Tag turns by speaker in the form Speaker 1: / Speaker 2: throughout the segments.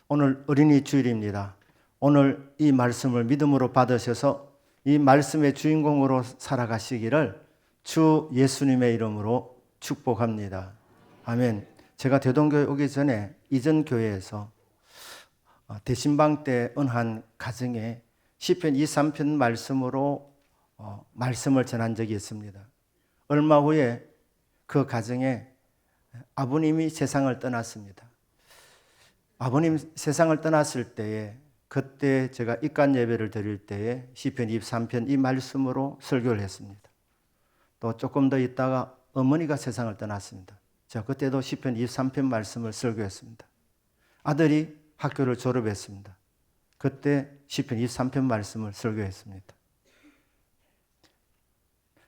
Speaker 1: 오늘 어린이 주일입니다. 오늘 이 말씀을 믿음으로 받으셔서 이 말씀의 주인공으로 살아가시기를 주 예수님의 이름으로 축복합니다. 아멘. 제가 대동교회 오기 전에 이전 교회에서 대신방 때 은한 가정에 시편 23편 말씀으로 말씀을 전한 적이 있습니다. 얼마 후에 그 가정에 아버님이 세상을 떠났습니다. 아버님 세상을 떠났을 때에 그때 제가 입간 예배를 드릴 때에 시편 23편 이 말씀으로 설교를 했습니다. 또 조금 더 있다가 어머니가 세상을 떠났습니다. 제가 그때도 시편 23편 말씀을 설교했습니다. 아들이 학교를 졸업했습니다. 그때 시편 23편 말씀을 설교했습니다.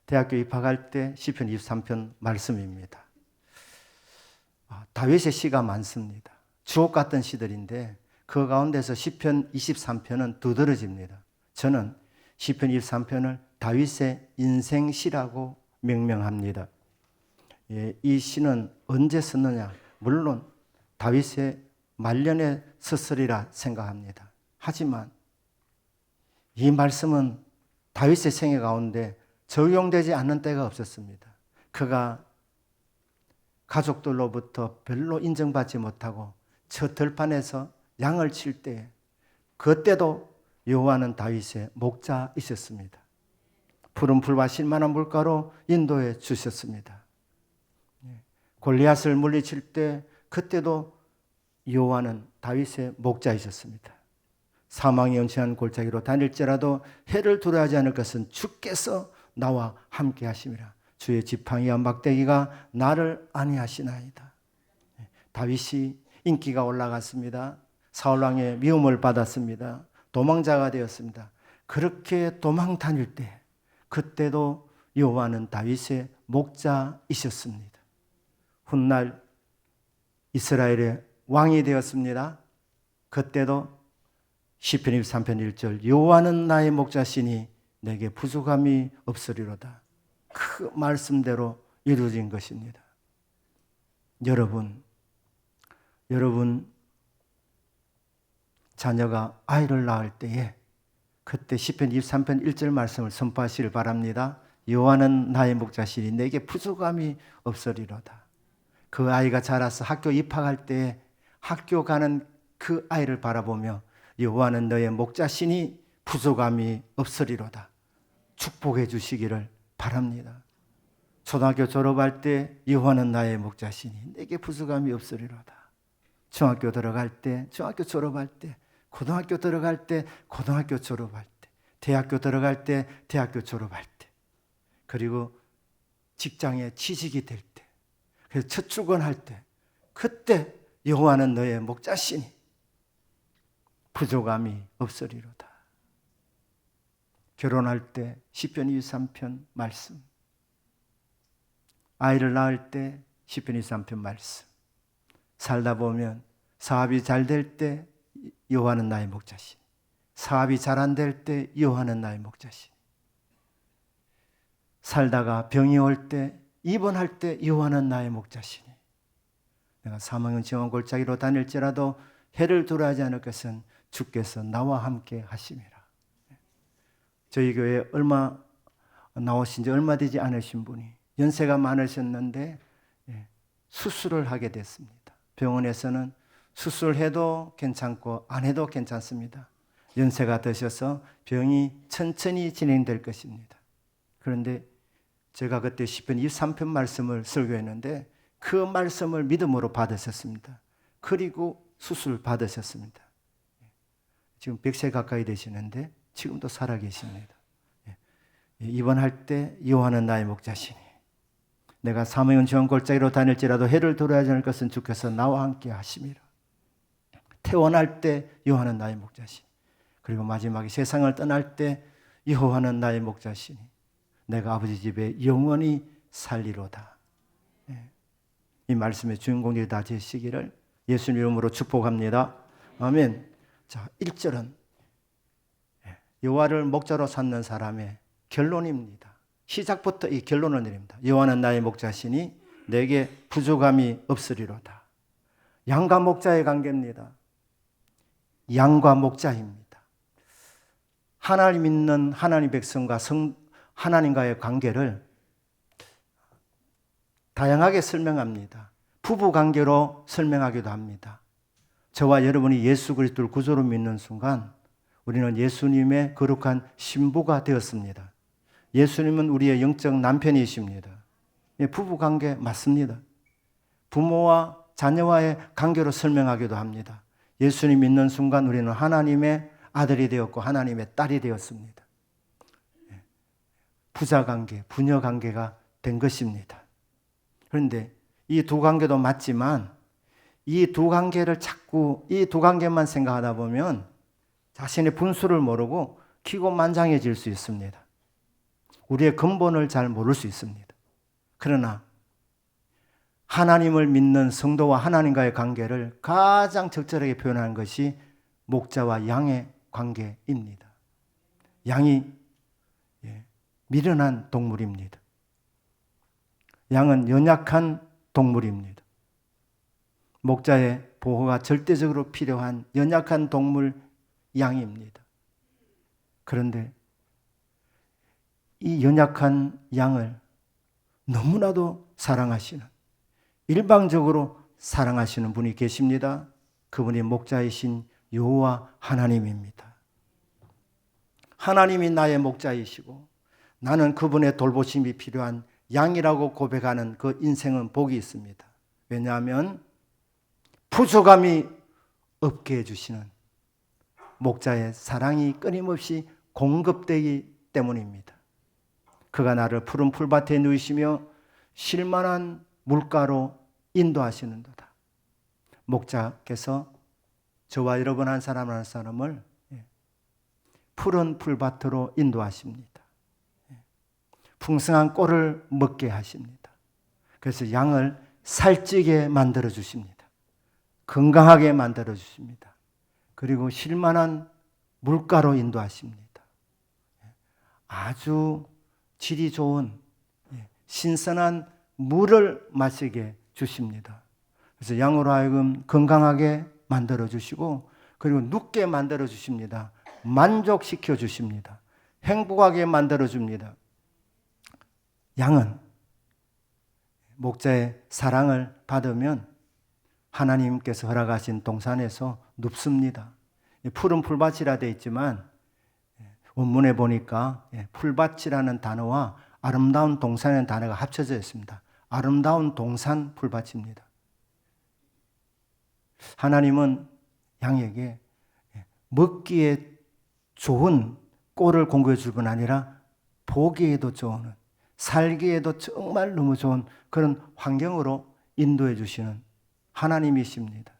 Speaker 1: 대학교 입학할 때 시편 23편 말씀입니다. 다윗의 시가 많습니다. 주옥 같은 시들인데 그 가운데서 시편 23편은 두드러집니다. 저는 시편 23편을 다윗의 인생시라고 명명합니다. 이 시는 언제 썼느냐? 물론 다윗의 말년에 썼으리라 생각합니다. 하지만 이 말씀은 다윗의 생애 가운데 적용되지 않는 때가 없었습니다. 그가 가족들로부터 별로 인정받지 못하고 저 들판에서 양을 칠 때 그때도 여호와는 다윗의 목자이셨습니다. 푸른 풀과 실만한 물가로 인도해 주셨습니다. 골리앗을 물리칠 때 그때도 여호와는 다윗의 목자이셨습니다. 사망이 연치한 골짜기로 다닐지라도 해를 두려워하지 않을 것은 주께서 나와 함께 하심이라. 주의 지팡이와 막대기가 나를 안위하시나이다. 다윗이 인기가 올라갔습니다. 사울왕의 미움을 받았습니다. 도망자가 되었습니다. 그렇게 도망 다닐 때 그때도 여호와는 다윗의 목자이셨습니다. 훗날 이스라엘의 왕이 되었습니다. 그때도 시편 23편 1절 여호와는 나의 목자시니 내게 부족함이 없으리로다. 그 말씀대로 이루어진 것입니다. 여러분 자녀가 아이를 낳을 때에 그때 시편 23편 1절 말씀을 선포하시길 바랍니다. 여호와는 나의 목자시니 내게 부족함이 없으리로다. 그 아이가 자라서 학교 입학할 때에 학교 가는 그 아이를 바라보며 여호와는 너의 목자시니 부족함이 없으리로다. 축복해 주시기를 바랍니다. 초등학교 졸업할 때 여호와는 나의 목자시니 내게 부족함이 없으리로다. 중학교 들어갈 때, 중학교 졸업할 때, 고등학교 들어갈 때, 고등학교 졸업할 때, 대학교 들어갈 때, 대학교 졸업할 때, 그리고 직장에 취직이 될 때, 그래서 첫 출근할 때, 그때 여호와는 너의 목자시니 부족함이 없으리로다. 결혼할 때 시편 23편 말씀, 아이를 낳을 때 시편 23편 말씀, 살다 보면 사업이 잘 될 때 여호와는 나의 목자시니, 사업이 잘 안 될 때 여호와는 나의 목자시니, 살다가 병이 올 때, 입원할 때 여호와는 나의 목자시니, 내가 사망의 정원 골짜기로 다닐지라도 해를 두려워하지 않을 것은 주께서 나와 함께 하심이라. 저희 교회에 얼마 나오신 지 얼마 되지 않으신 분이 연세가 많으셨는데 수술을 하게 됐습니다. 병원에서는 수술해도 괜찮고 안 해도 괜찮습니다. 연세가 드셔서 병이 천천히 진행될 것입니다. 그런데 제가 그때 시편 23편 말씀을 설교했는데 그 말씀을 믿음으로 받으셨습니다. 그리고 수술 받으셨습니다. 지금 100세 가까이 되시는데 지금도 살아계십니다. 입원할 때 여호와는 나의 목자시니 내가 사망의 정원 골짜기로 다닐지라도 해를 두려워하지 않을 것은 주께서 나와 함께 하심이라. 퇴원할 때 여호와는 나의 목자시니, 그리고 마지막에 세상을 떠날 때 여호와는 나의 목자시니 내가 아버지 집에 영원히 살리로다. 이 말씀의 주인공들이 다 되시기를 예수님 이름으로 축복합니다. 아멘. 자, 1절은 여호와를 목자로 삼는 사람의 결론입니다. 시작부터 이 결론을 내립니다. 여호와는 나의 목자시니 내게 부족함이 없으리로다. 양과 목자의 관계입니다. 양과 목자입니다. 하나님 믿는 하나님 백성과 하나님과의 관계를 다양하게 설명합니다. 부부 관계로 설명하기도 합니다. 저와 여러분이 예수 그리스도를 구주로 믿는 순간 우리는 예수님의 거룩한 신부가 되었습니다. 예수님은 우리의 영적 남편이십니다. 부부 관계 맞습니다. 부모와 자녀와의 관계로 설명하기도 합니다. 예수님 믿는 순간 우리는 하나님의 아들이 되었고 하나님의 딸이 되었습니다. 부자 관계, 부녀 관계가 된 것입니다. 그런데 이 두 관계도 맞지만 이 두 관계를 자꾸 이 두 관계만 생각하다 보면 자신의 분수를 모르고 기고만장해질 수 있습니다. 우리의 근본을 잘 모를 수 있습니다. 그러나 하나님을 믿는 성도와 하나님과의 관계를 가장 적절하게 표현하는 것이 목자와 양의 관계입니다. 양이 미련한 동물입니다. 양은 연약한 동물입니다. 목자의 보호가 절대적으로 필요한 연약한 동물 양입니다. 그런데 이 연약한 양을 너무나도 사랑하시는, 일방적으로 사랑하시는 분이 계십니다. 그분이 목자이신 여호와 하나님입니다. 하나님이 나의 목자이시고 나는 그분의 돌보심이 필요한 양이라고 고백하는 그 인생은 복이 있습니다. 왜냐하면 부족함이 없게 해주시는 목자의 사랑이 끊임없이 공급되기 때문입니다. 그가 나를 푸른 풀밭에 누이시며 쉴만한 물가로 인도하시는도다. 목자께서 저와 여러분 한 사람을 푸른 풀밭으로 인도하십니다. 풍성한 꼴을 먹게 하십니다. 그래서 양을 살찌게 만들어 주십니다. 건강하게 만들어 주십니다. 그리고 쉴만한 물가로 인도하십니다. 아주 질이 좋은 신선한 물을 마시게 주십니다. 그래서 양으로 하여금 건강하게 만들어 주시고 그리고 눕게 만들어 주십니다. 만족시켜 주십니다. 행복하게 만들어 줍니다. 양은 목자의 사랑을 받으면 하나님께서 허락하신 동산에서 눕습니다. 푸른 풀밭이라 되어 있지만 원문에 보니까 풀밭이라는 단어와 아름다운 동산이라는 단어가 합쳐져 있습니다. 아름다운 동산 풀밭입니다. 하나님은 양에게 먹기에 좋은 꼴을 공급해 줄 뿐 아니라 보기에도 좋은, 살기에도 정말 너무 좋은 그런 환경으로 인도해 주시는 하나님이십니다.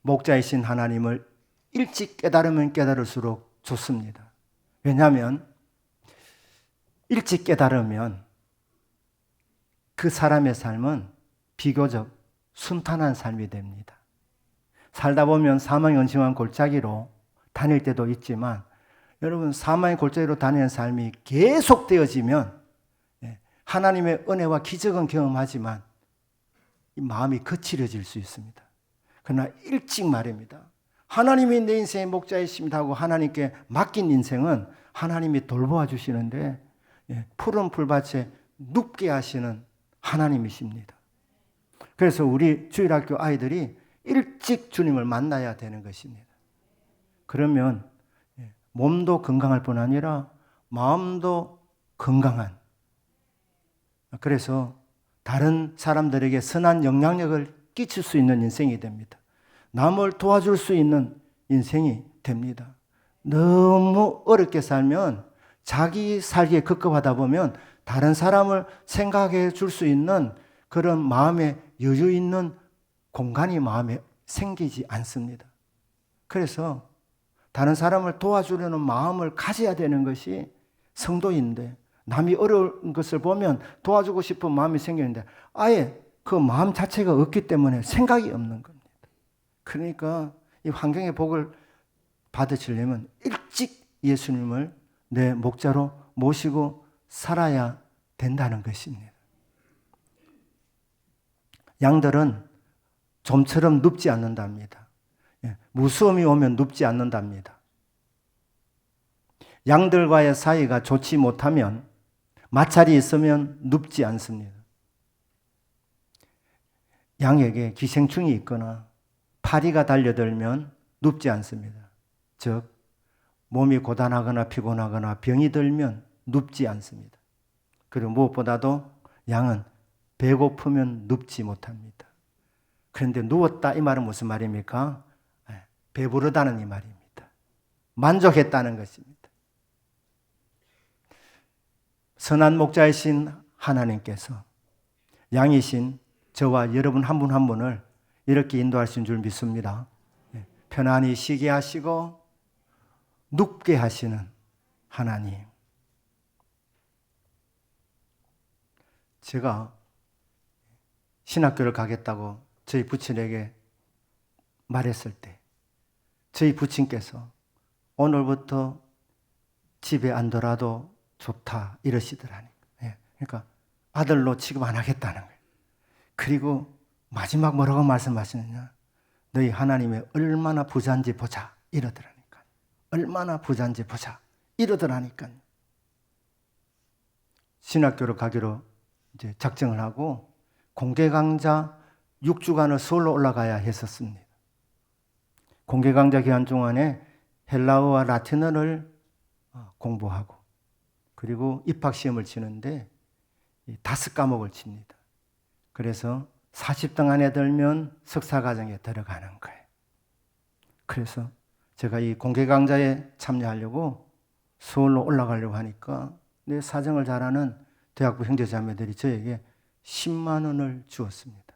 Speaker 1: 목자이신 하나님을 일찍 깨달으면 깨달을수록 좋습니다. 왜냐하면 일찍 깨달으면 그 사람의 삶은 비교적 순탄한 삶이 됩니다. 살다 보면 사망의 은심한 골짜기로 다닐 때도 있지만 여러분 사망의 골짜기로 다니는 삶이 계속되어지면 하나님의 은혜와 기적은 경험하지만 이 마음이 거칠어질 수 있습니다. 그러나 일찍 말입니다. 하나님이 내 인생의 목자이십니다 하고 하나님께 맡긴 인생은 하나님이 돌보아 주시는데 푸른 풀밭에 눕게 하시는 하나님이십니다. 그래서 우리 주일학교 아이들이 일찍 주님을 만나야 되는 것입니다. 그러면 몸도 건강할 뿐 아니라 마음도 건강한, 그래서 다른 사람들에게 선한 영향력을 끼칠 수 있는 인생이 됩니다. 남을 도와줄 수 있는 인생이 됩니다. 너무 어렵게 살면 자기 살기에 급급하다 보면 다른 사람을 생각해 줄 수 있는 그런 마음의 여유 있는 공간이 마음에 생기지 않습니다. 그래서 다른 사람을 도와주려는 마음을 가져야 되는 것이 성도인데 남이 어려운 것을 보면 도와주고 싶은 마음이 생기는데 아예 그 마음 자체가 없기 때문에 생각이 없는 겁니다. 그러니까 이 환경의 복을 받으시려면 일찍 예수님을 내 목자로 모시고 살아야 된다는 것입니다. 양들은 좀처럼 눕지 않는답니다. 무서움이 오면 눕지 않는답니다. 양들과의 사이가 좋지 못하면, 마찰이 있으면 눕지 않습니다. 양에게 기생충이 있거나 파리가 달려들면 눕지 않습니다. 즉, 몸이 고단하거나 피곤하거나 병이 들면 눕지 않습니다. 그리고 무엇보다도 양은 배고프면 눕지 못합니다. 그런데 누웠다 이 말은 무슨 말입니까? 배부르다는 이 말입니다. 만족했다는 것입니다. 선한 목자이신 하나님께서 양이신 저와 여러분 한 분 한 분을 이렇게 인도하신 줄 믿습니다. 편안히 쉬게 하시고 눕게 하시는 하나님. 제가 신학교를 가겠다고 저희 부친에게 말했을 때 저희 부친께서 오늘부터 집에 안 들어도 좋다 이러시더라니까. 그러니까 아들로 취급 안 하겠다는 거예요. 그리고 마지막 뭐라고 말씀하시느냐, 너희 하나님이 얼마나 부자인지 보자 이러더라니까. 얼마나 부자인지 보자 이러더라니까. 신학교를 가기로 이제 작정을 하고 공개 강좌 6주간을 서울로 올라가야 했었습니다. 공개 강좌 기간 동안에 헬라어와 라틴어를 공부하고 그리고 입학시험을 치는데 5과목을 칩니다. 그래서 40등 안에 들면 석사과정에 들어가는 거예요. 그래서 제가 이 공개 강좌에 참여하려고 서울로 올라가려고 하니까 내 사정을 잘 아는 대학부 형제자매들이 저에게 10만 원을 주었습니다.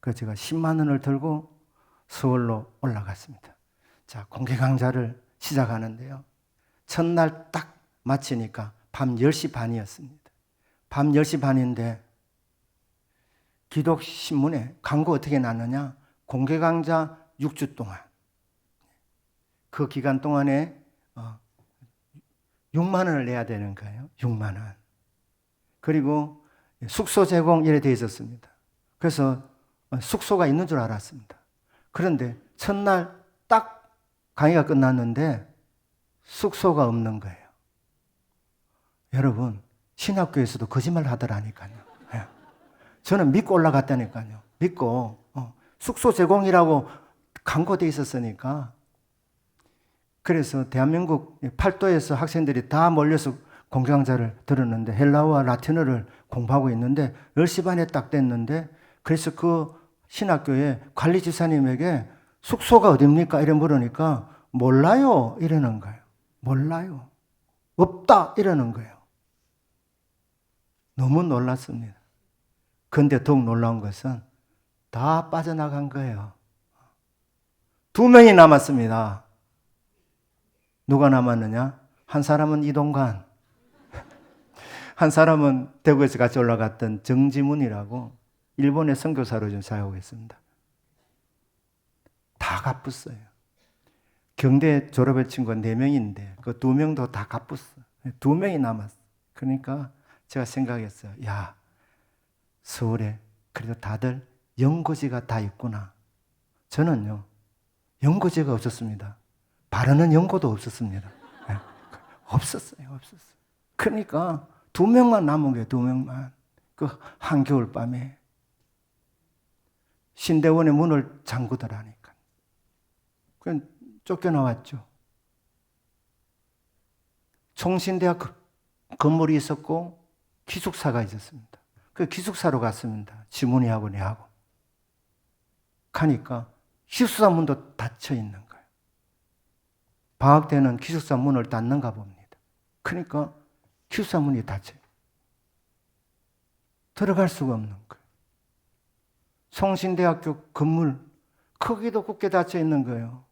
Speaker 1: 그래서 제가 10만 원을 들고 서울로 올라갔습니다. 자, 공개 강좌를 시작하는데요. 첫날 딱 마치니까 밤 10시 반이었습니다. 밤 10시 반인데 기독신문에 광고 어떻게 났느냐? 공개 강좌 6주 동안. 그 기간 동안에 6만 원을 내야 되는 거예요. 6만 원. 그리고 숙소 제공 이래 돼 있었습니다. 그래서 숙소가 있는 줄 알았습니다. 그런데 첫날 딱 강의가 끝났는데 숙소가 없는 거예요. 여러분, 신학교에서도 거짓말 하더라니까요. 저는 믿고 올라갔다니까요. 믿고 숙소 제공이라고 광고돼 있었으니까. 그래서 대한민국 팔도에서 학생들이 다 몰려서 공개 강좌를 들었는데 헬라어와 라틴어를 공부하고 있는데 10시 반에 딱 됐는데 그래서 그 신학교의 관리집사님에게 숙소가 어딥니까? 이래 물으니까 몰라요 이러는 거예요. 몰라요. 없다 이러는 거예요. 너무 놀랐습니다. 그런데 더욱 놀라운 것은 다 빠져나간 거예요. 2명이 남았습니다. 누가 남았느냐? 한 사람은 이동관, 한 사람은 대구에서 같이 올라갔던 정지문이라고 일본의 선교사로 좀 사용하고 있습니다. 다 갚았어요. 경대 졸업한 친구가 4명인데 그 2명도 다 갚았어. 2명이 남았어. 그러니까 제가 생각했어요. 야, 서울에 그래도 다들 연고지가 다 있구나. 저는요, 연고지가 없었습니다. 바르는 연고도 없었습니다. 네. 없었어요. 그러니까 2명만 남은 거예요. 2명만. 그 한겨울 밤에 신대원의 문을 잠그더라니까. 그냥 쫓겨나왔죠. 총신대학 건물이 있었고 기숙사가 있었습니다. 그 기숙사로 갔습니다. 지문이하고 내하고. 가니까 기숙사 문도 닫혀 있는 거예요. 방학 때는 기숙사 문을 닫는가 봅니다. 그러니까 기숙사 문이 닫혀요. 들어갈 수가 없는 거예요. 성신대학교 건물 크기도 굳게 닫혀 있는 거예요.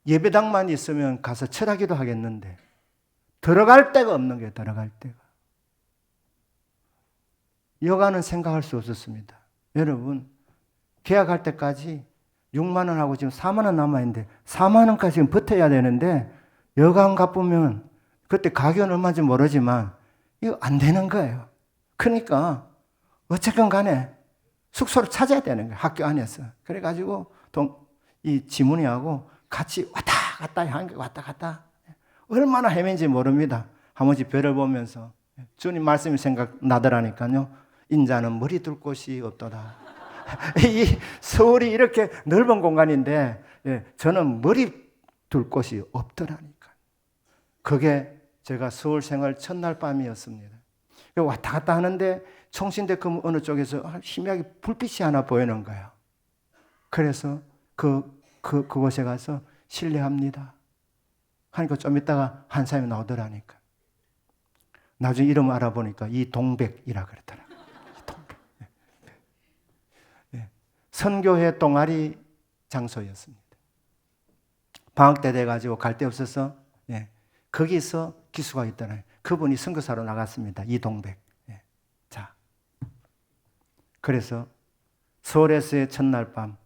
Speaker 1: 예배당만 있으면 가서 철학기도 하겠는데 들어갈 데가 없는 거예요. 들어갈 데가. 여가는 생각할 수 없었습니다. 여러분, 계약할 때까지 6만 원하고 지금 4만 원 남아있는데 4만 원까지 지금 버텨야 되는데 여가 갚으면 그때 가격은 얼마인지 모르지만 이거 안 되는 거예요. 그러니까 어쨌건 간에 숙소를 찾아야 되는 거예요. 학교 안에서. 그래가지고 이 지문이하고 같이 왔다 갔다 한 게 왔다 갔다. 얼마나 헤맨지 모릅니다. 한 번씩 별을 보면서 주님 말씀이 생각나더라니까요. 인자는 머리 둘 곳이 없도다. 이 서울이 이렇게 넓은 공간인데 저는 머리 둘 곳이 없더라니까. 그게 제가 서울 생활 첫날 밤이었습니다. 왔다 갔다 하는데 총신대 그 어느 쪽에서 희미하게 불빛이 하나 보이는 거예요. 그래서 그곳에 가서 실례합니다 하니까 좀 있다가 한 사람이 나오더라니까. 나중에 이름 알아보니까 이동백이라 그랬더라고요. 이동백. 선교회 동아리 장소였습니다. 방학 때 돼가지고 갈 데 없어서 거기서 기수가 있더라고요. 그분이 선교사로 나갔습니다. 이동백. 자, 그래서 서울에서의 첫날 밤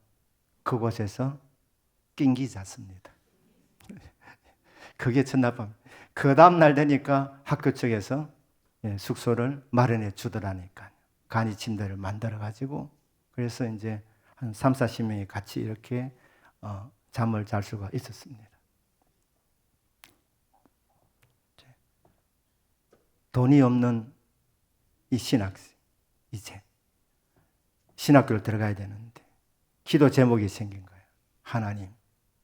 Speaker 1: 그곳에서 낑기 잤습니다. 그게 첫날 밤. 그 다음날 되니까 학교 측에서 숙소를 마련해 주더라니까요. 간이 침대를 만들어가지고 그래서 이제 한 3, 40명이 같이 이렇게 잠을 잘 수가 있었습니다. 돈이 없는 이 신학생, 이제 신학교를 들어가야 되는데 기도 제목이 생긴 거예요. 하나님,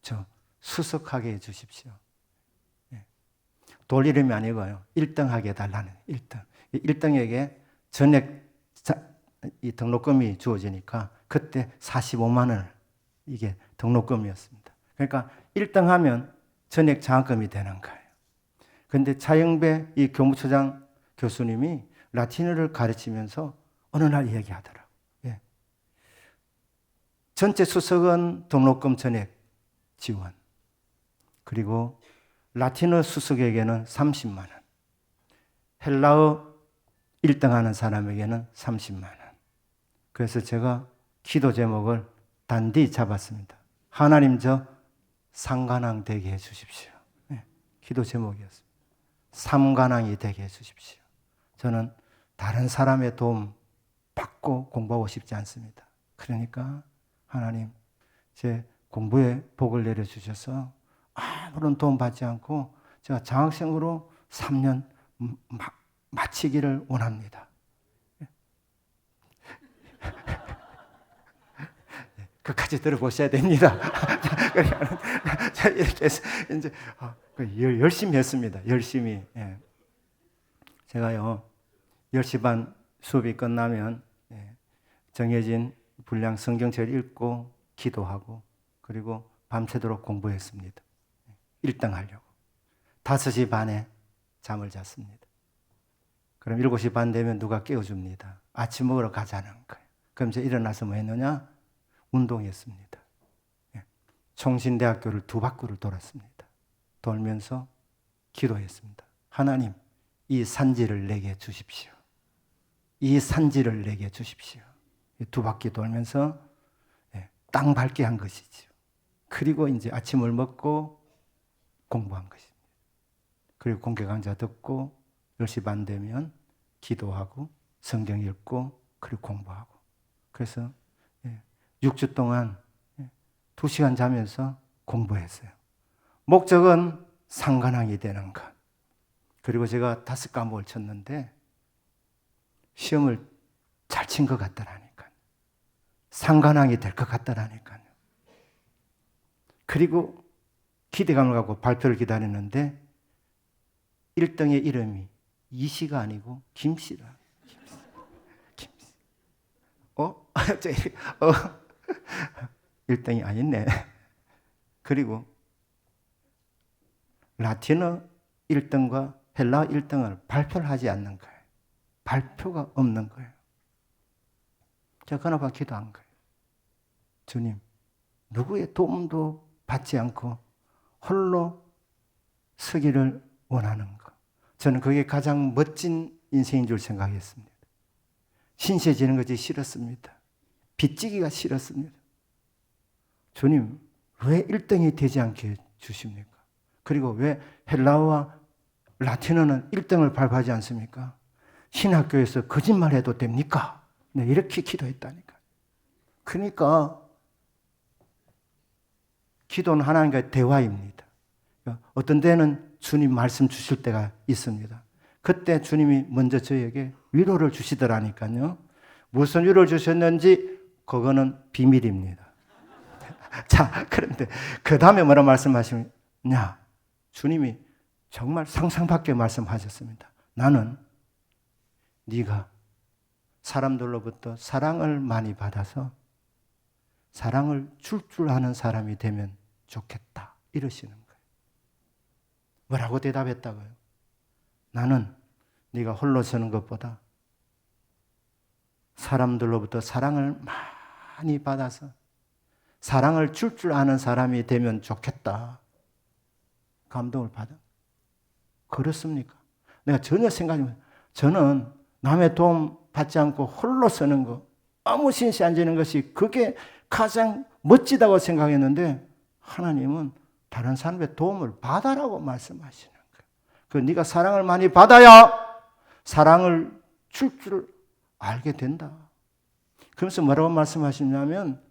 Speaker 1: 저 수석하게 해주십시오. 돌 이름이 아니고요. 1등 하게 해달라는 1등. 1등에게 전액 이 등록금이 주어지니까 그때 45만 원을 이게 등록금이었습니다. 그러니까 1등 하면 전액 장학금이 되는 거예요. 그런데 차영배 이 교무처장 교수님이 라틴어를 가르치면서 어느 날 얘기하더라고요. 전체 수석은 등록금 전액 지원. 그리고 라틴어 수석에게는 30만 원. 헬라어 1등 하는 사람에게는 30만 원. 그래서 제가 기도 제목을 단디 잡았습니다. 하나님 저 상관왕 되게 해 주십시오. 기도 제목이었습니다. 삼관왕이 되게 해 주십시오. 저는 다른 사람의 도움 받고 공부하고 싶지 않습니다. 그러니까 하나님 제 공부에 복을 내려주셔서 아무런 도움 받지 않고 제가 장학생으로 3년 마치기를 원합니다. 끝까지 들어보셔야 됩니다. 이렇게 해서 이제 열심히 했습니다. 열심히. 제가요 10시 반 수업이 끝나면 정해진 분량 성경책 읽고 기도하고 그리고 밤새도록 공부했습니다. 1등 하려고. 5시 반에 잠을 잤습니다. 그럼 7시 반 되면 누가 깨워줍니다. 아침 먹으러 가자는 거예요. 그럼 제가 일어나서 뭐 했느냐? 운동했습니다. 총신대학교를 2바퀴를 돌았습니다. 돌면서 기도했습니다. 하나님, 이 산지를 내게 주십시오. 이 산지를 내게 주십시오. 2바퀴 돌면서 땅 밟게 한 것이죠. 그리고 이제 아침을 먹고 공부한 것입니다. 그리고 공개 강좌 듣고 10시 반 되면 기도하고 성경 읽고 그리고 공부하고 그래서 6주 동안 2시간 자면서 공부했어요. 목적은 상관왕이 되는 것. 그리고 제가 5과목을 쳤는데 시험을 잘 친 것 같더라니까요. 상관왕이 될 것 같더라니까요. 그리고 기대감을 갖고 발표를 기다렸는데 1등의 이름이 이씨가 아니고 김씨라. 김씨. 1등이 아니네. 그리고 라틴어 1등과 헬라어 1등을 발표를 하지 않는 거예요. 발표가 없는 거예요. 제가 그날 밤 기도한 거예요. 주님, 누구의 도움도 받지 않고 홀로 서기를 원하는 것. 저는 그게 가장 멋진 인생인 줄 생각했습니다. 신세지는 것이 싫었습니다. 빚지기가 싫었습니다. 주님, 왜 1등이 되지 않게 주십니까? 그리고 왜 헬라어와 라틴어는 1등을 발표하지 않습니까? 신학교에서 거짓말해도 됩니까? 네, 이렇게 기도했다니까. 그러니까 기도는 하나님과의 대화입니다. 어떤 때는 주님 말씀 주실 때가 있습니다. 그때 주님이 먼저 저에게 위로를 주시더라니까요. 무슨 위로를 주셨는지 그거는 비밀입니다. 자, 그런데 그 다음에 뭐라 말씀하시냐? 주님이 정말 상상 밖의 말씀하셨습니다. 나는 네가 사람들로부터 사랑을 많이 받아서 사랑을 줄 아는 사람이 되면 좋겠다. 이러시는 거예요. 뭐라고 대답했다고요? 나는 네가 홀로 서는 것보다 사람들로부터 사랑을 많이 받아서 사랑을 줄 아는 사람이 되면 좋겠다. 감동을 받아. 그렇습니까? 내가 전혀 생각이 못. 저는 남의 도움 받지 않고 홀로 서는 거, 아무 신시 안 지는 것이 그게 가장 멋지다고 생각했는데 하나님은 다른 사람의 도움을 받아라고 말씀하시는 거예요. 그 네가 사랑을 많이 받아야 사랑을 줄 알게 된다. 그러면서 뭐라고 말씀하시냐면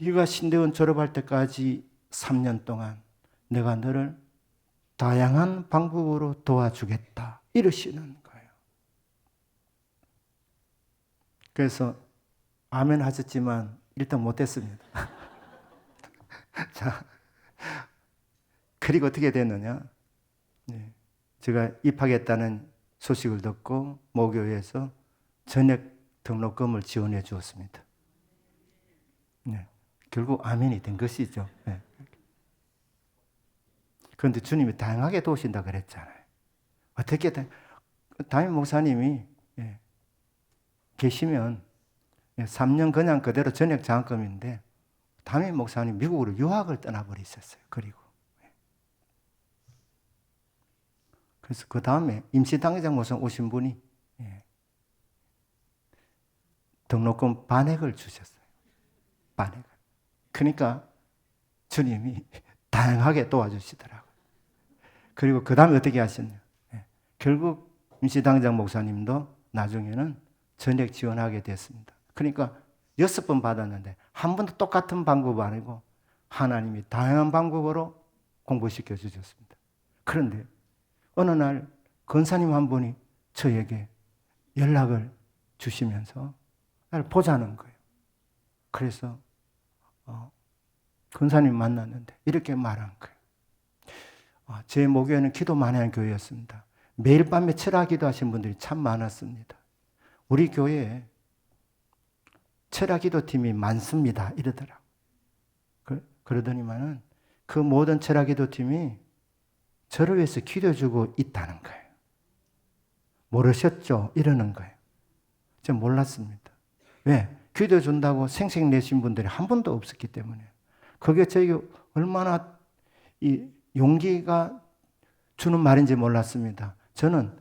Speaker 1: 네가 신대원 졸업할 때까지 3년 동안 내가 너를 다양한 방법으로 도와주겠다. 이러시는 거예요. 그래서 아멘 하셨지만 일단 못했습니다. 자, 그리고 어떻게 됐느냐? 네, 제가 입학했다는 소식을 듣고 모교에서 전액 등록금을 지원해 주었습니다. 네, 결국 아멘이 된 것이죠. 네. 그런데 주님이 다양하게 도우신다 그랬잖아요. 어떻게 담임 목사님이 계시면 3년 그냥 그대로 전액 장학금인데 담임 목사님 미국으로 유학을 떠나버리셨어요. 그리고 그래서 그 다음에 임시당회장 목사 오신 분이 등록금 반액을 주셨어요. 반액을. 그러니까 주님이 다양하게 도와주시더라고요. 그리고 그 다음에 어떻게 하셨냐. 결국 임시당장 목사님도 나중에는 전액 지원하게 됐습니다. 그러니까 6번 받았는데 한 번도 똑같은 방법 아니고 하나님이 다양한 방법으로 공부시켜 주셨습니다. 그런데 어느 날 권사님 한 분이 저에게 연락을 주시면서 나를 보자는 거예요. 그래서 권사님 만났는데 이렇게 말한 거예요. 제 모교회는 기도 많이 하는 교회였습니다. 매일 밤에 철학 기도하신 분들이 참 많았습니다. 우리 교회에 철학 기도팀이 많습니다. 이러더라고요. 그러더니만은 그 모든 철학 기도팀이 저를 위해서 기도해주고 있다는 거예요. 모르셨죠? 이러는 거예요. 제가 몰랐습니다. 왜? 기도해준다고 생색내신 분들이 한 번도 없었기 때문에. 그게 저에게 얼마나 용기가 주는 말인지 몰랐습니다. 저는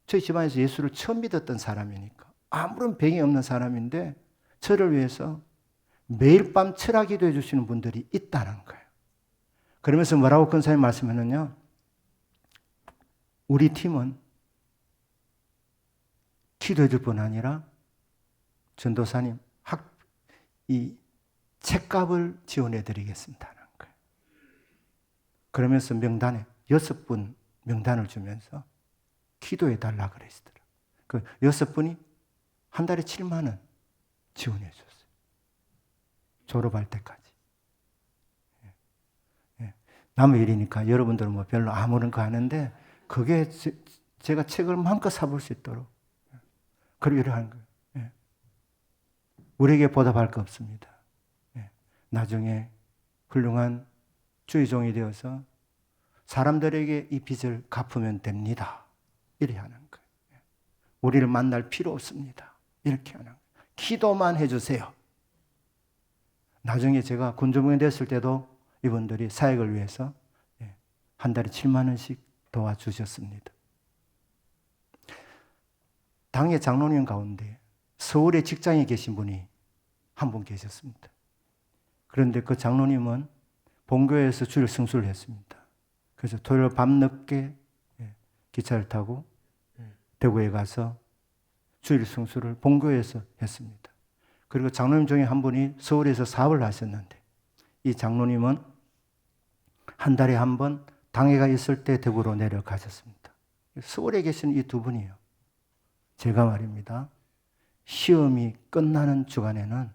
Speaker 1: 저희 집안에서 예수를 처음 믿었던 사람이니까 아무런 배경이 없는 사람인데 저를 위해서 매일 밤 철학 기도해 주시는 분들이 있다는 거예요. 그러면서 뭐라고 권사님 말씀하느냐? 우리 팀은 기도해 줄 뿐 아니라 전도사님 이 책값을 지원해 드리겠습니다는 거예요. 그러면서 명단에 6분 명단을 주면서 기도해 달라 그러시더라고요. 그 6분이 한 달에 7만 원 지원해 줬어요. 졸업할 때까지. 남의 일이니까 여러분들은 뭐 별로 아무런 거 하는데 그게 제가 책을 마음껏 사볼 수 있도록 그러기로 하는 거예요. 우리에게 보답할 거 없습니다. 나중에 훌륭한 주의종이 되어서 사람들에게 이 빚을 갚으면 됩니다. 이렇게 하는 거예요. 우리를 만날 필요 없습니다. 이렇게 하는 거예요. 기도만 해주세요. 나중에 제가 군조병이 됐을 때도 이분들이 사역을 위해서 한 달에 7만 원씩 도와주셨습니다. 당의 장로님 가운데 서울에 직장에 계신 분이 한 분 계셨습니다. 그런데 그 장로님은 본교회에서 주일 성수를 했습니다. 그래서 토요일 밤늦게 기차를 타고 대구에 가서 주일 성수를 본교회에서 했습니다. 그리고 장로님 중에 한 분이 서울에서 사업을 하셨는데 이 장로님은 한 달에 한 번 당회가 있을 때 대구로 내려가셨습니다. 서울에 계신 이 두 분이에요. 제가 말입니다. 시험이 끝나는 주간에는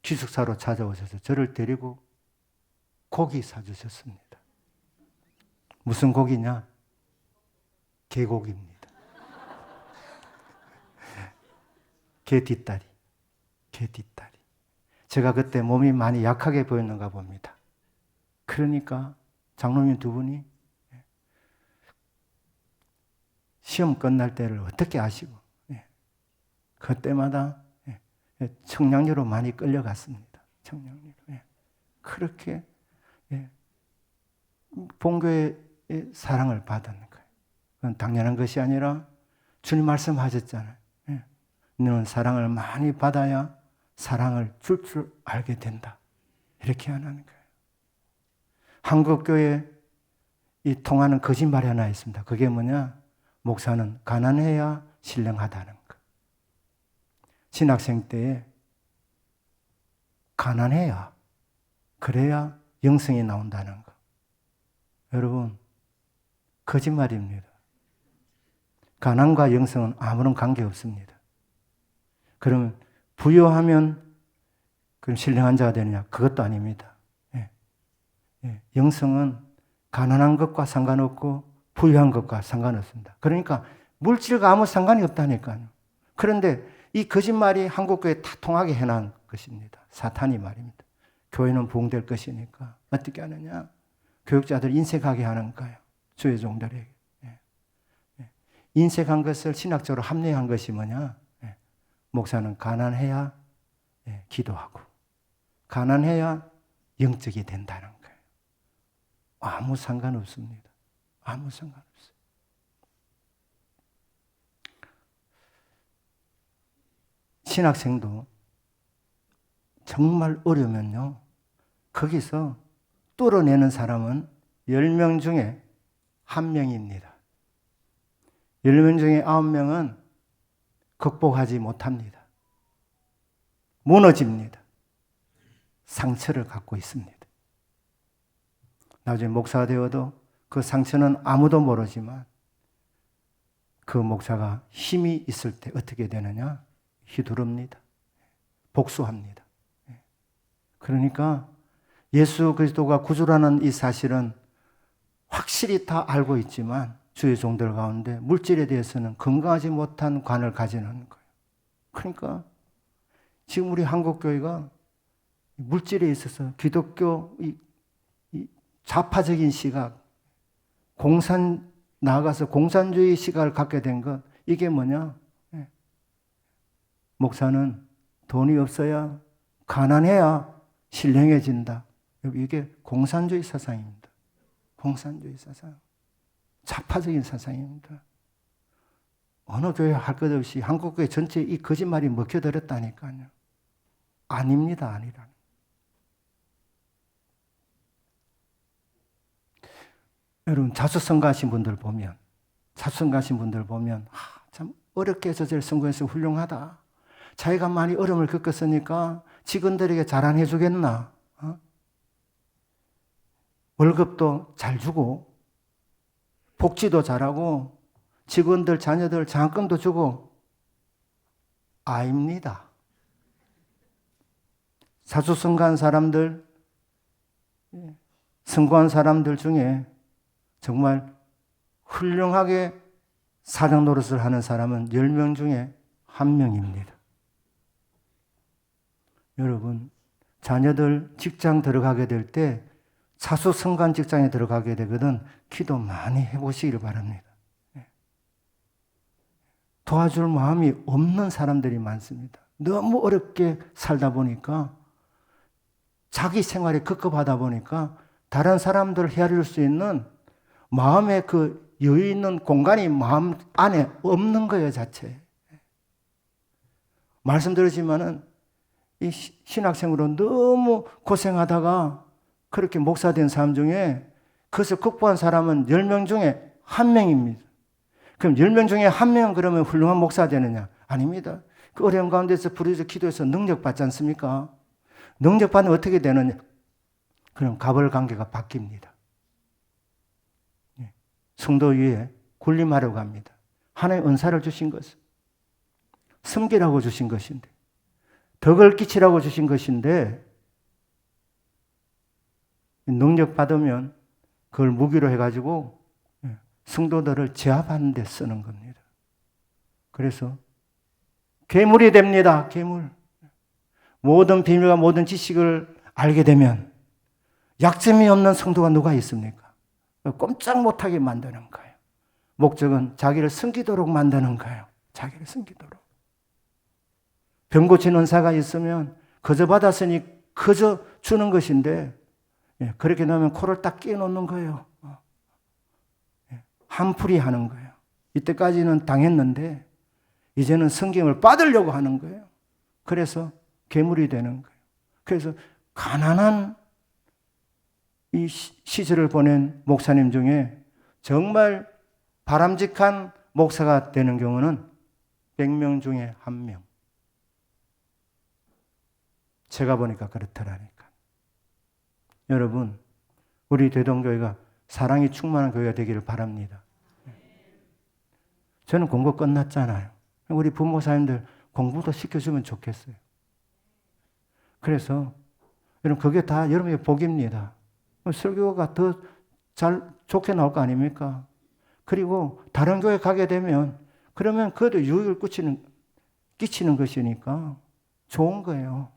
Speaker 1: 기숙사로 찾아오셔서 저를 데리고 고기 사주셨습니다. 무슨 고기냐? 개고기입니다. 개 뒷다리. 개 뒷다리. 제가 그때 몸이 많이 약하게 보였는가 봅니다. 그러니까 장로님 두 분이 시험 끝날 때를 어떻게 아시고 그때마다 청량리로 많이 끌려갔습니다. 청량리로. 그렇게 본교의 사랑을 받은 거예요. 그건 당연한 것이 아니라 주님 말씀하셨잖아요. 너는 사랑을 많이 받아야 사랑을 줄 알게 된다. 이렇게 하는 거예요. 한국교회에 통하는 거짓말이 하나 있습니다. 그게 뭐냐? 목사는 가난해야 신령하다는 거. 신학생 때에 가난해야, 그래야 영성이 나온다는 거. 여러분, 거짓말입니다. 가난과 영성은 아무런 관계 없습니다. 그러면 부유하면 그럼 신령한 자가 되느냐? 그것도 아닙니다. 영성은 가난한 것과 상관없고 부유한 것과 상관없습니다. 그러니까 물질과 아무 상관이 없다니까요. 그런데 이 거짓말이 한국교회에 다 통하게 해놓은 것입니다. 사탄이 말입니다. 교회는 부흥될 것이니까 어떻게 하느냐? 교육자들 인색하게 하는 거예요. 주의 종들에게. 인색한 것을 신학적으로 합리화한 것이 뭐냐? 목사는 가난해야 기도하고 가난해야 영적이 된다는 거예요. 아무 상관없습니다. 아무 상관없어요. 신학생도 정말 어려우면요, 거기서 뚫어내는 사람은 10명 중에 1명입니다. 10명 중에 9명은 극복하지 못합니다. 무너집니다. 상처를 갖고 있습니다. 나중에 목사가 되어도 그 상처는 아무도 모르지만 그 목사가 힘이 있을 때 어떻게 되느냐? 휘두릅니다. 복수합니다. 그러니까 예수 그리스도가 구주라는 이 사실은 확실히 다 알고 있지만 주의 종들 가운데 물질에 대해서는 건강하지 못한 관을 가지는 거예요. 그러니까 지금 우리 한국교회가 물질에 있어서 기독교 이 좌파적인 시각, 나아가서 공산주의 시각을 갖게 된 것, 이게 뭐냐? 목사는 돈이 없어야, 가난해야 신령해진다. 이게 공산주의 사상입니다. 공산주의 사상. 좌파적인 사상입니다. 어느 교회 할 것 없이 한국교회 전체에 이 거짓말이 먹혀들었다니까요. 아닙니다, 아니라는. 여러분, 자수성가하신 분들 보면, 참 어렵게 해서 제일 성공해서 훌륭하다. 자기가 많이 어려움을 겪었으니까 직원들에게 자랑해 주겠나? 월급도 잘 주고, 복지도 잘하고, 직원들, 자녀들 장학금도 주고, 아닙니다. 자수성가한 사람들, 성공한 사람들 중에 정말 훌륭하게 사장 노릇을 하는 사람은 10명 중에 1명입니다. 여러분, 자녀들 직장 들어가게 될 때 자수성가한 직장에 들어가게 되거든 기도 많이 해보시길 바랍니다. 도와줄 마음이 없는 사람들이 많습니다. 너무 어렵게 살다 보니까 자기 생활에 급급하다 보니까 다른 사람들을 헤아릴 수 있는 마음의 그 여유 있는 공간이 마음 안에 없는 거예요, 자체. 말씀드리지만은 이 신학생으로 너무 고생하다가 그렇게 목사 된 사람 중에 그것을 극복한 사람은 10명 중에 1명입니다. 그럼 10명 중에 1명은 그러면 훌륭한 목사 되느냐? 아닙니다. 그 어려운 가운데서 부르짖어 기도해서 능력 받지 않습니까? 능력 받으면 어떻게 되느냐? 그럼 갑을 관계가 바뀝니다. 성도 위에 군림하려고 합니다. 하나님 은사를 주신 것은 섬기라고 주신 것인데, 덕을 끼치라고 주신 것인데, 능력 받으면 그걸 무기로 해가지고 성도들을 제압하는 데 쓰는 겁니다. 그래서 괴물이 됩니다. 괴물. 모든 비밀과 모든 지식을 알게 되면 약점이 없는 성도가 누가 있습니까? 꼼짝 못하게 만드는 거예요. 목적은 자기를 숨기도록 만드는 거예요. 자기를 숨기도록. 병 고치는 은사가 있으면 거저 받았으니 거저 주는 것인데, 그렇게 넣으면 코를 딱 끼워 놓는 거예요. 한풀이 하는 거예요. 이때까지는 당했는데 이제는 성경을 받으려고 하는 거예요. 그래서 괴물이 되는 거예요. 그래서 가난한 이 시절을 보낸 목사님 중에 정말 바람직한 목사가 되는 경우는 100명 중에 1명. 제가 보니까 그렇더라니까. 여러분, 우리 대동교회가 사랑이 충만한 교회가 되기를 바랍니다. 저는 공부 끝났잖아요. 우리 부모사님들 공부도 시켜주면 좋겠어요. 그래서 여러분, 그게 다 여러분의 복입니다. 설교가 더 좋게 나올 거 아닙니까? 그리고 다른 교회 가게 되면 그러면 그래도 유익을 끼치는 것이니까 좋은 거예요.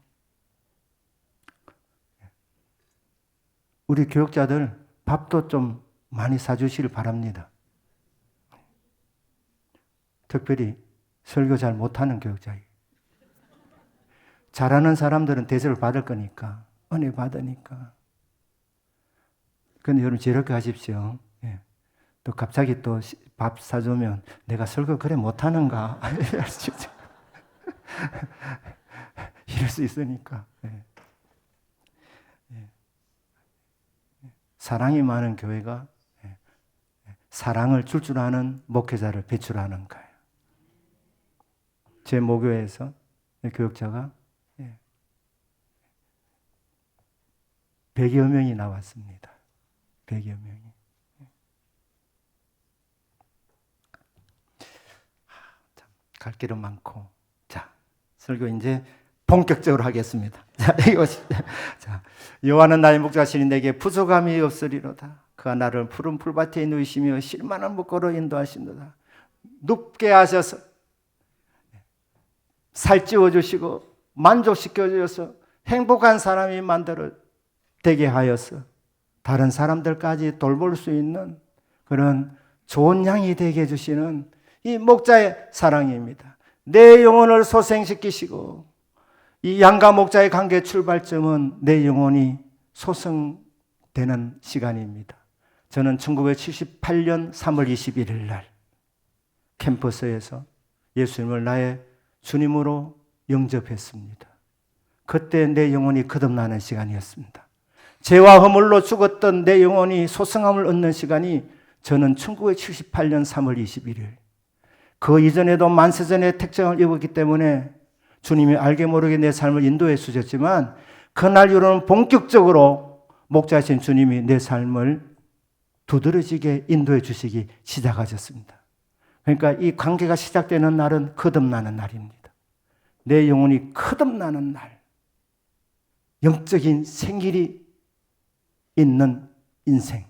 Speaker 1: 우리 교육자들 밥도 좀 많이 사주시길 바랍니다. 특별히 설교 잘 못하는 교육자에게. 잘하는 사람들은 대접을 받을 거니까, 은혜 받으니까. 그런데 여러분 지혜롭게 하십시오. 또 갑자기 또 밥 사주면 내가 설교 그래 못하는가 이럴 수 있으니까. 사랑이 많은 교회가 사랑을 줄 아는 목회자를 배출하는 거예요. 제 모교회에서 교육자가 100여 명이 나왔습니다. 100여 명이. 갈 길은 많고. 자, 설교 이제 본격적으로 하겠습니다. 자, 자, 여호와는 나의 목자시니 내게 부족함이 없으리로다. 그가 나를 푸른 풀밭에 누이시며 실만한 물가로 인도하신도다. 눕게 하셔서 살찌워 주시고 만족시켜 주셔서 행복한 사람이 되게 하여서 다른 사람들까지 돌볼 수 있는 그런 좋은 양이 되게 해주시는 이 목자의 사랑입니다. 내 영혼을 소생시키시고 이 양과 목자의 관계 출발점은 내 영혼이 소생되는 시간입니다. 저는 1978년 3월 21일 날 캠퍼스에서 예수님을 나의 주님으로 영접했습니다. 그때 내 영혼이 거듭나는 시간이었습니다. 죄와 허물로 죽었던 내 영혼이 소성함을 얻는 시간이 저는 1978년 3월 21일 그 이전에도 만세전의 특징을 입었기 때문에 주님이 알게 모르게 내 삶을 인도해 주셨지만 그날 이후로는 본격적으로 목자이신 주님이 내 삶을 두드러지게 인도해 주시기 시작하셨습니다. 그러니까 이 관계가 시작되는 날은 거듭나는 날입니다. 내 영혼이 거듭나는 날, 영적인 생일이 있는 인생,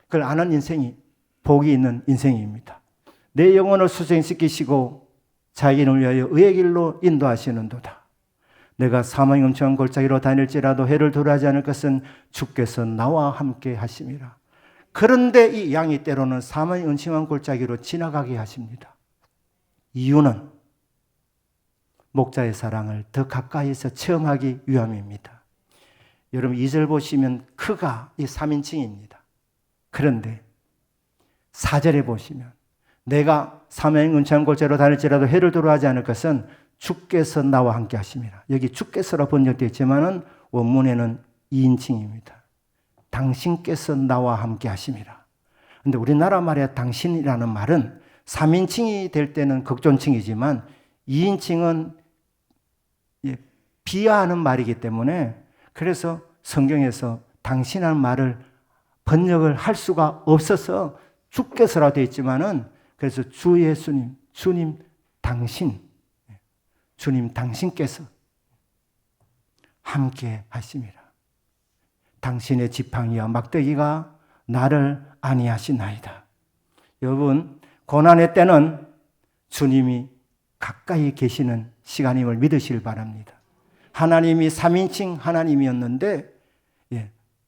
Speaker 1: 그걸 아는 인생이 복이 있는 인생입니다. 내 영혼을 수생시키시고 자기를 위하여 의의 길로 인도하시는도다. 내가 사망의 음침한 골짜기로 다닐지라도 해를 두려워하지 않을 것은 주께서 나와 함께 하심이라. 그런데 이 양이 때로는 사망의 음침한 골짜기로 지나가게 하십니다. 이유는 목자의 사랑을 더 가까이서 체험하기 위함입니다. 여러분 2절 보시면 그가 이 3인칭입니다. 그런데 4절에 보시면 내가 사망의 음침한 골짜기로 다닐지라도 해를 두려워하지 않을 것은 주께서 나와 함께 하심이라. 여기 주께서라 번역되어 있지만은 원문에는 2인칭입니다. 당신께서 나와 함께 하심이라. 근데 우리나라 말에 당신이라는 말은 3인칭이 될 때는 극존칭이지만 2인칭은 비하하는 말이기 때문에 그래서 성경에서 당신이라는 말을 번역을 할 수가 없어서 주께서라 되어 있지만은 그래서 주 예수님, 주님 당신, 주님 당신께서 함께 하심이라. 당신의 지팡이와 막대기가 나를 안위하시나이다. 여러분, 고난의 때는 주님이 가까이 계시는 시간임을 믿으시길 바랍니다. 하나님이 3인칭 하나님이었는데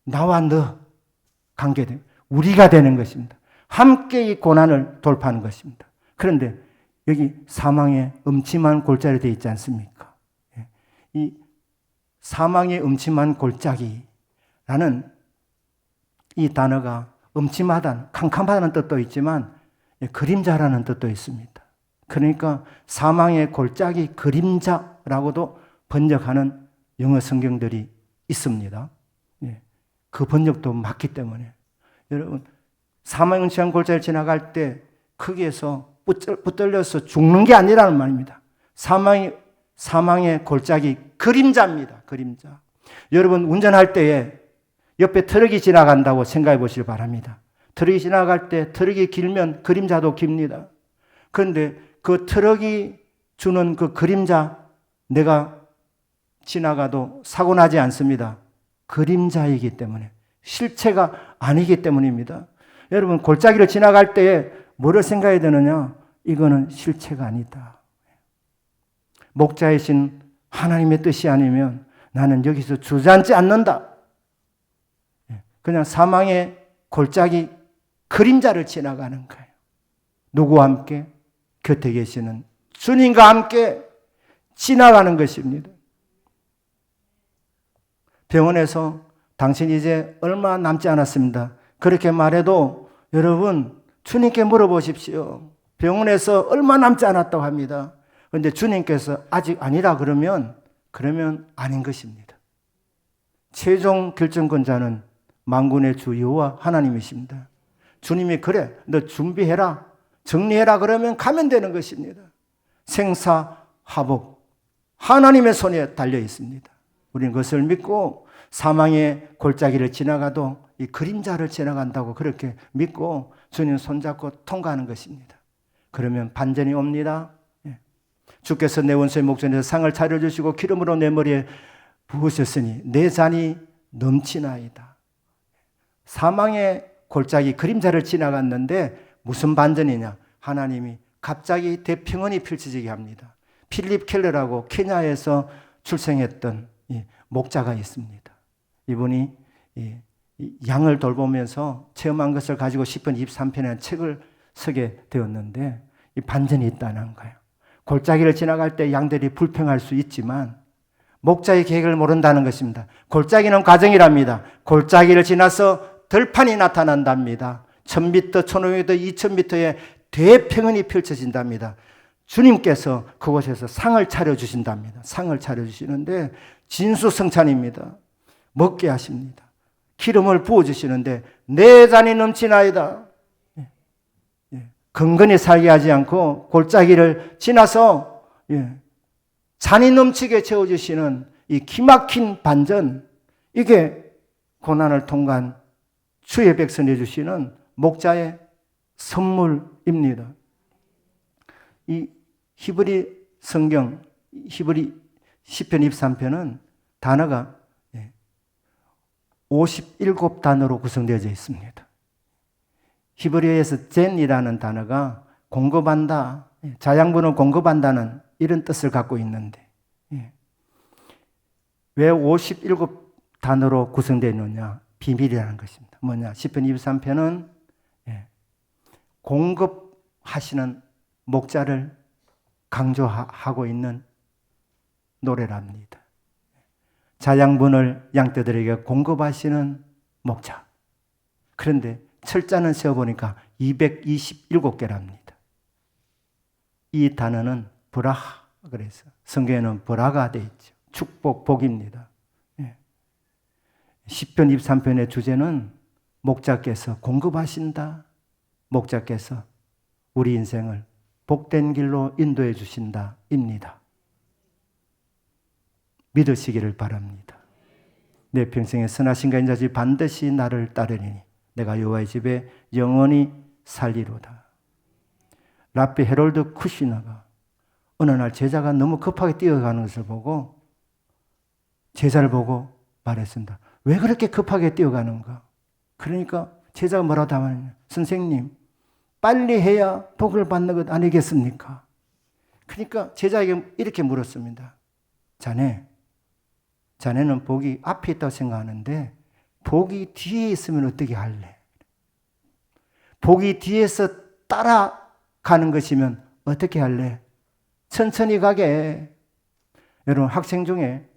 Speaker 1: 나와 너 관계된 우리가 되는 것입니다. 함께 이 고난을 돌파하는 것입니다. 그런데 여기 사망의 음침한 골짜기 되어 있지 않습니까? 이 사망의 음침한 골짜기라는 이 단어가 음침하다는, 캄캄하다는 뜻도 있지만 그림자라는 뜻도 있습니다. 그러니까 사망의 골짜기 그림자라고도 번역하는 영어 성경들이 있습니다. 그 번역도 맞기 때문에 여러분 사망의 음침한 골짜기를 지나갈 때 거기에서 붙들려서 죽는 게 아니라는 말입니다. 사망의 골짜기 그림자입니다. 그림자. 여러분 운전할 때에 옆에 트럭이 지나간다고 생각해 보시기 바랍니다. 트럭이 지나갈 때 트럭이 길면 그림자도 깁니다. 그런데 그 트럭이 주는 그 그림자 내가 지나가도 사고 나지 않습니다. 그림자이기 때문에 실체가 아니기 때문입니다. 여러분 골짜기를 지나갈 때에 뭐를 생각해야 되느냐? 이거는 실체가 아니다. 목자이신 하나님의 뜻이 아니면 나는 여기서 주저앉지 않는다. 그냥 사망의 골짜기 그림자를 지나가는 거예요. 누구와 함께? 곁에 계시는 주님과 함께 지나가는 것입니다. 병원에서 당신 이제 얼마 남지 않았습니다. 그렇게 말해도 여러분 주님께 물어보십시오. 병원에서 얼마 남지 않았다고 합니다. 그런데 주님께서 아직 아니라 그러면 아닌 것입니다. 최종 결정권자는 만군의 주 여호와 하나님이십니다. 주님이 그래 너 준비해라 정리해라 그러면 가면 되는 것입니다. 생사화복 하나님의 손에 달려 있습니다. 우리는 그것을 믿고 사망의 골짜기를 지나가도 이 그림자를 지나간다고 그렇게 믿고 주님 손잡고 통과하는 것입니다. 그러면 반전이 옵니다. 주께서 내 원수의 목전에서 상을 차려주시고 기름으로 내 머리에 부으셨으니 내 잔이 넘치나이다. 사망의 골짜기 그림자를 지나갔는데 무슨 반전이냐? 하나님이 갑자기 대평원이 펼쳐지게 합니다. 필립 켈러라고 케냐에서 출생했던 목자가 있습니다. 이분이 양을 돌보면서 체험한 것을 가지고 시편 23편이라는 책을 쓰게 되었는데 이 반전이 있다는 거예요. 골짜기를 지나갈 때 양들이 불평할 수 있지만 목자의 계획을 모른다는 것입니다. 골짜기는 과정이랍니다. 골짜기를 지나서 들판이 나타난답니다. 1000m, 1500m, 2000m의 대평원이 펼쳐진답니다. 주님께서 그곳에서 상을 차려주신답니다. 상을 차려주시는데 진수성찬입니다. 먹게 하십니다. 기름을 부어주시는데 내 잔이 넘치나이다. 근근히 살게 하지 않고 골짜기를 지나서 잔이 넘치게 채워주시는 이 기막힌 반전, 이게 고난을 통과한 주의 백성에 주시는 목자의 선물입니다. 이 히브리 성경, 히브리 시편 23편은 단어가 57단어로 구성되어 있습니다. 히브리어에서 젠이라는 단어가 공급한다, 자양분을 공급한다는 이런 뜻을 갖고 있는데 왜 57단어로 구성되어 있느냐? 비밀이라는 것입니다. 뭐냐? 시편 23편은 공급하시는 목자를 강조하고 있는 노래랍니다. 자양분을 양떼들에게 공급하시는 목자. 그런데 철자는 세어보니까 227개랍니다. 이 단어는 브라하, 그래서 성경에는 브라가 되어 있죠. 축복, 복입니다. 시편 23편의 주제는 목자께서 공급하신다. 목자께서 우리 인생을 복된 길로 인도해 주신다입니다. 믿으시기를 바랍니다. 내 평생에 선하신 가 인자지 반드시 나를 따르리니 내가 여호와의 집에 영원히 살리로다. 랍비 헤롤드 쿠시나가 어느 날 제자가 너무 급하게 뛰어가는 것을 보고 제자를 보고 말했습니다. 왜 그렇게 급하게 뛰어가는가? 그러니까 제자가 뭐라고 답하느냐? 선생님, 빨리 해야 복을 받는 것 아니겠습니까? 그러니까 제자에게 이렇게 물었습니다. 자네는 복이 앞에 있다고 생각하는데 복이 뒤에 있으면 어떻게 할래? 복이 뒤에서 따라가는 것이면 어떻게 할래? 천천히 가게. 여러분, 학생 중에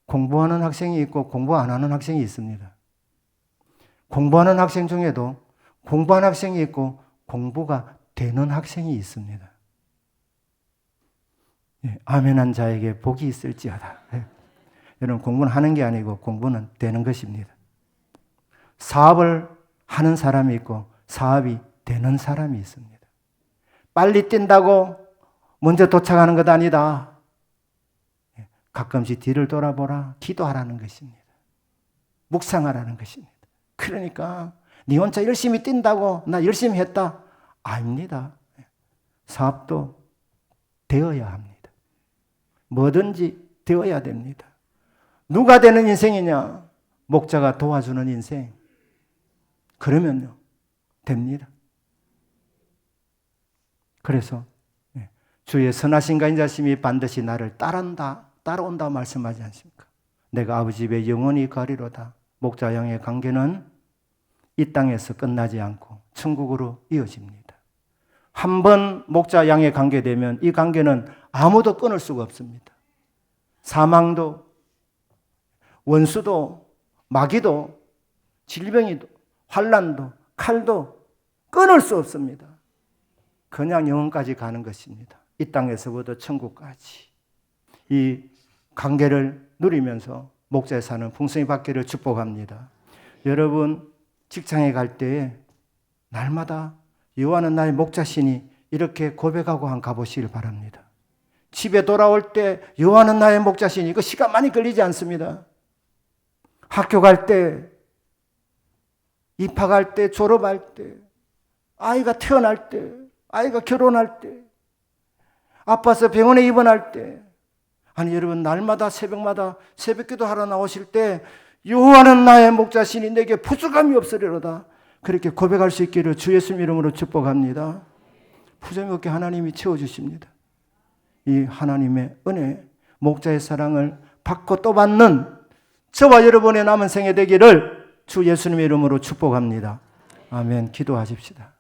Speaker 1: 공부하는 학생이 있고 공부 안 하는 학생이 있습니다. 공부하는 학생 중에도 공부하는 학생이 있고 공부가 되는 학생이 있습니다. 아멘한 자에게 복이 있을지어다. 여러분, 공부는 하는 게 아니고 공부는 되는 것입니다. 사업을 하는 사람이 있고 사업이 되는 사람이 있습니다. 빨리 뛴다고 먼저 도착하는 것 아니다. 가끔씩 뒤를 돌아보라. 기도하라는 것입니다. 묵상하라는 것입니다. 그러니까 네 혼자 열심히 뛴다고 나 열심히 했다. 아닙니다. 사업도 되어야 합니다. 뭐든지 되어야 됩니다. 누가 되는 인생이냐? 목자가 도와주는 인생. 그러면요, 됩니다. 그래서 주의 선하신가 인자심이 반드시 나를 따라온다 말씀하지 않습니까? 내가 아버지 집에 영원히 가리로다. 목자 양의 관계는 이 땅에서 끝나지 않고 천국으로 이어집니다. 한 번 목자 양의 관계되면 이 관계는 아무도 끊을 수가 없습니다. 사망도, 원수도, 마귀도, 질병이도, 환난도, 칼도 끊을 수 없습니다. 그냥 영원까지 가는 것입니다. 이 땅에서부터 천국까지. 이 관계를 누리면서 목자에 사는 풍성히 받기를 축복합니다. 여러분, 직장에 갈 때에 날마다 여호와는 나의 목자시니 이렇게 고백하고 한 가보시길 바랍니다. 집에 돌아올 때 여호와는 나의 목자시니 이거 시간 많이 걸리지 않습니다. 학교 갈 때, 입학할 때, 졸업할 때, 아이가 태어날 때, 아이가 결혼할 때, 아파서 병원에 입원할 때, 아니 여러분 날마다 새벽마다 새벽기도 하러 나오실 때 여호와는 나의 목자시니 내게 부족함이 없으리로다. 그렇게 고백할 수 있기를 주 예수님 이름으로 축복합니다. 부족함이 없게 하나님이 채워주십니다. 이 하나님의 은혜, 목자의 사랑을 받고 또 받는 저와 여러분의 남은 생애 되기를 주 예수님 이름으로 축복합니다. 아멘. 기도하십시다.